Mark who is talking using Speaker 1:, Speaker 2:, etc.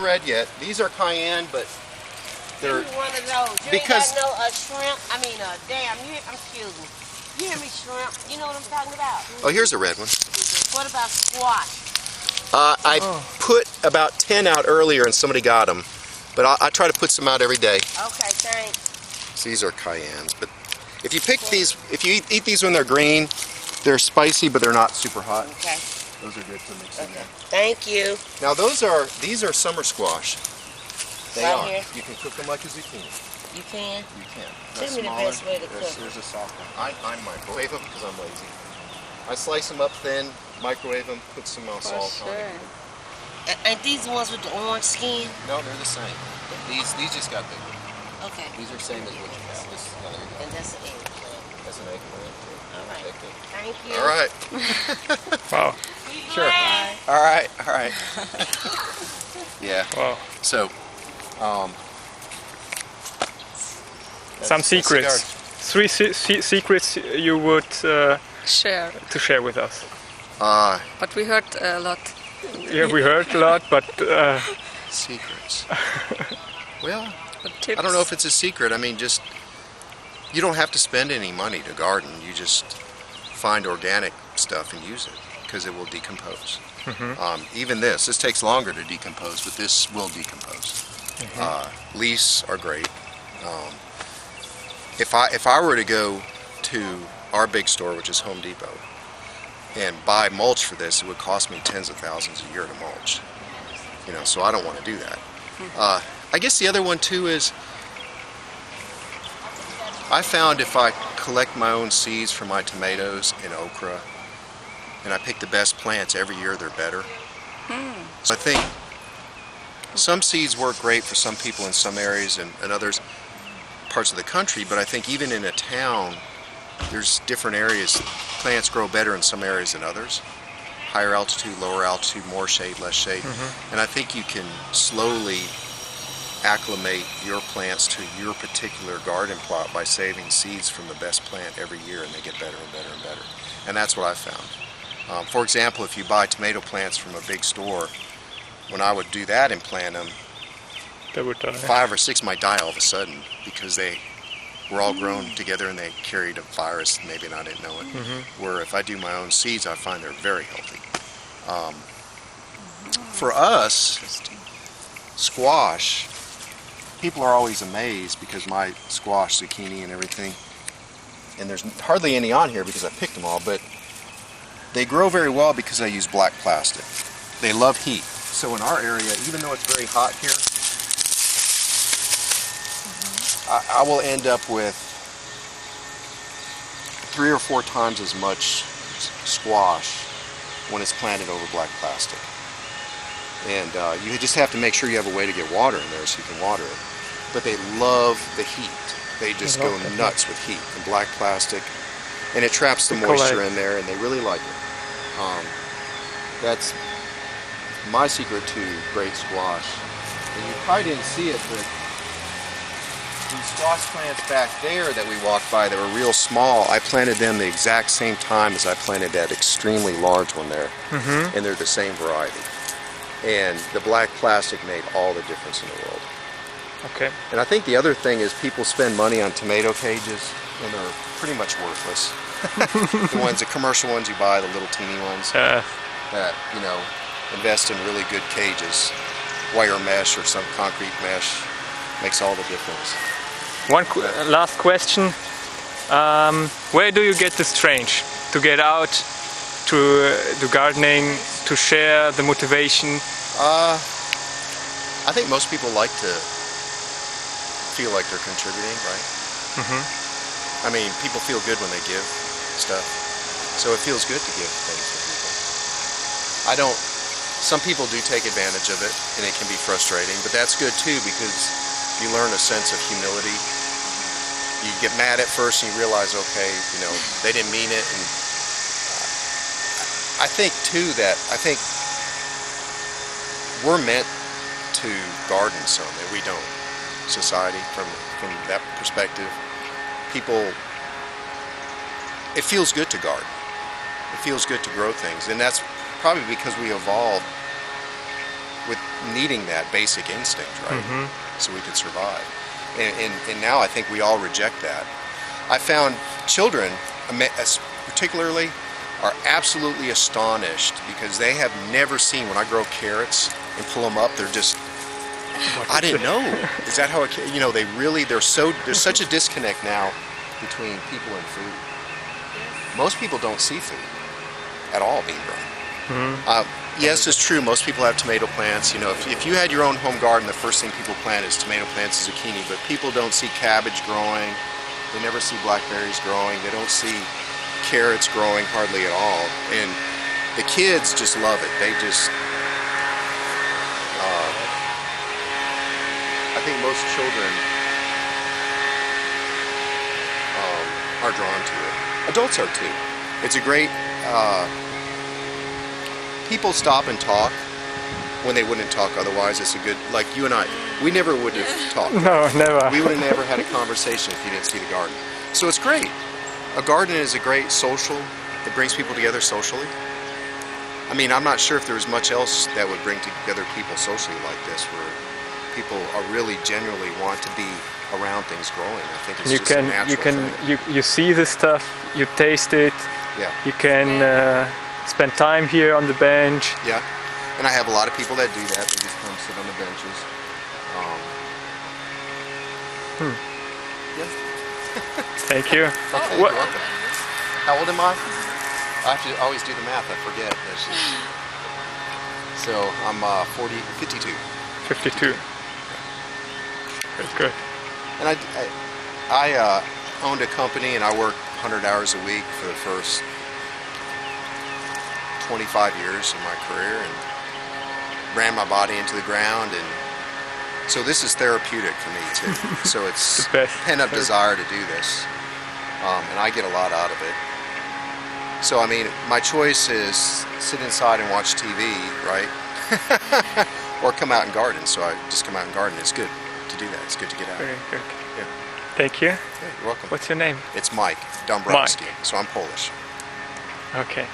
Speaker 1: Red yet. These are cayenne, but they're
Speaker 2: Give me one of those. You
Speaker 1: because
Speaker 2: ain't got no shrimp. I mean, excuse me. You hear me, shrimp? You know what I'm talking about?
Speaker 1: oh, here's a red one.
Speaker 2: What about squash?
Speaker 1: I put about 10 out earlier, and somebody got them, but I try to put some out every day.
Speaker 2: Okay, thanks.
Speaker 1: So these are cayennes, but if you pick these, if you eat these when they're green, they're spicy, but they're not super hot.
Speaker 2: Okay.
Speaker 1: Those are good to mix in there.
Speaker 2: Thank you.
Speaker 1: Now these are summer squash. They
Speaker 2: Right
Speaker 1: are.
Speaker 2: Here.
Speaker 1: You can cook them like a zucchini.
Speaker 2: You can?
Speaker 1: You can.
Speaker 2: Tell me the best way to cook.
Speaker 1: There's a soft one. I microwave them because I'm lazy. I slice them up thin, microwave them, put some salt on it.
Speaker 2: Ain't these the ones with the orange skin?
Speaker 1: No, they're the same. These just got bigger.
Speaker 2: Okay.
Speaker 1: These are same as what you have. This, there you go.
Speaker 2: And that's an eggplant.
Speaker 1: That's an eggplant.
Speaker 2: All right.
Speaker 1: Okay.
Speaker 2: Thank you.
Speaker 1: All right.
Speaker 3: Wow.
Speaker 1: Sure.
Speaker 2: Bye.
Speaker 1: All right. All right. Yeah.
Speaker 3: Wow.
Speaker 1: So,
Speaker 3: Some secrets. Three secrets you would
Speaker 4: Share.
Speaker 3: to share with us.
Speaker 4: But we heard a lot.
Speaker 3: Yeah, we heard a lot, but
Speaker 1: secrets. Well,
Speaker 4: But tips.
Speaker 1: I don't know if it's a secret. I mean, just you don't have to spend any money to garden. You just find organic stuff and use it because it will decompose. Even this takes longer to decompose, but this will decompose. Leaves are great. If I were to go to our big store, which is Home Depot, and buy mulch for this, it would cost me tens of thousands a year to mulch. You know, so I don't want to do that. I guess the other one too is I found if I collect my own seeds for my tomatoes and okra, and I pick the best plants every year, they're better. So I think some seeds work great for some people in some areas and others parts of the country, but I think even in a town, there's different areas. Plants grow better in some areas than others. Higher altitude, lower altitude, more shade, less shade. And I think you can slowly acclimate your plants to your particular garden plot by saving seeds from the best plant every year, and they get better and better and better. And that's what I found. For example, if you buy tomato plants from a big store, when I would do that and plant them,
Speaker 3: they would die.
Speaker 1: 5 or 6 might die all of a sudden because they were all grown together and they carried a virus, maybe and I didn't know it. Where if I do my own seeds, I find they're very healthy. For us, squash, people are always amazed because my squash, zucchini and everything, and there's hardly any on here because I picked them all, but they grow very well because I use black plastic. They love heat. So in our area, even though it's very hot here, I will end up with 3 or 4 times as much squash when it's planted over black plastic. And you just have to make sure you have a way to get water in there so you can water it. But they love the heat. They just go nuts with heat and black plastic. And it traps the moisture in there, and they really like it. That's my secret to great squash. And you probably didn't see it, but these squash plants back there that we walked by that were real small, I planted them the exact same time as I planted that extremely large one there. And they're the same variety. And the black plastic made all the difference in the world.
Speaker 3: Okay.
Speaker 1: And I think the other thing is people spend money on tomato cages and they're pretty much worthless. The commercial ones you buy, the little teeny ones, that, you know, invest in really good cages. Wire mesh or some concrete mesh makes all the difference.
Speaker 3: One last question. Where do you get the strength to get out to the gardening, to share the motivation?
Speaker 1: I think most people like to feel like they're contributing, right? I mean, people feel good when they give stuff, so it feels good to give things to people. Some people do take advantage of it, and it can be frustrating, but that's good too because you learn a sense of humility. You get mad at first and you realize, okay, you know, they didn't mean it. And I think too that we're meant to garden some, and we don't. Society, from that perspective, people, it feels good to garden. It feels good to grow things, and that's probably because we evolved with needing that basic instinct, right? So we could survive. And now I think we all reject that. I found children, particularly, are absolutely astonished because they have never seen, when I grow carrots and pull them up, they're just, I didn't know. Is that how it, you know, there's such a disconnect now between people and food. Most people don't see food at all being grown. Yes, it's true. Most people have tomato plants. You know, if you had your own home garden, the first thing people plant is tomato plants and zucchini. But people don't see cabbage growing. They never see blackberries growing. They don't see carrots growing hardly at all. And the kids just love it. They just, I think most children are drawn to it. Adults are too. It's a great. People stop and talk when they wouldn't talk otherwise. It's a good, like you and I, we never would have talked.
Speaker 3: No, never.
Speaker 1: We would have never had a conversation if you didn't see the garden. So it's great. A garden is a great social, it brings people together socially. I mean, I'm not sure if there was much else that would bring together people socially like this, where people are really genuinely want to be around things growing. I think it's just a natural thing.
Speaker 3: You see the stuff, you taste it.
Speaker 1: Yeah.
Speaker 3: You can spend time here on the bench.
Speaker 1: Yeah, and I have a lot of people that do that. They just come sit on the benches. Yes.
Speaker 3: Thank you.
Speaker 1: Okay, you're welcome. How old am I? I have to always do the math. I forget. So I'm 52.
Speaker 3: 52. That's good.
Speaker 1: And I owned a company, and I worked 100 hours a week for the first 25 years in my career, and ran my body into the ground, and so this is therapeutic for me too. So it's pent-up desire to do this, and I get a lot out of it. So I mean, my choice is sit inside and watch TV, right? Or come out and garden. So I just come out and garden. It's good to do that. It's good to get out.
Speaker 3: Very good.
Speaker 1: Yeah.
Speaker 3: Thank you.
Speaker 1: Yeah, you're welcome.
Speaker 3: What's your name?
Speaker 1: It's Mike Dombrowski.
Speaker 3: Mike.
Speaker 1: So I'm Polish.
Speaker 3: Okay.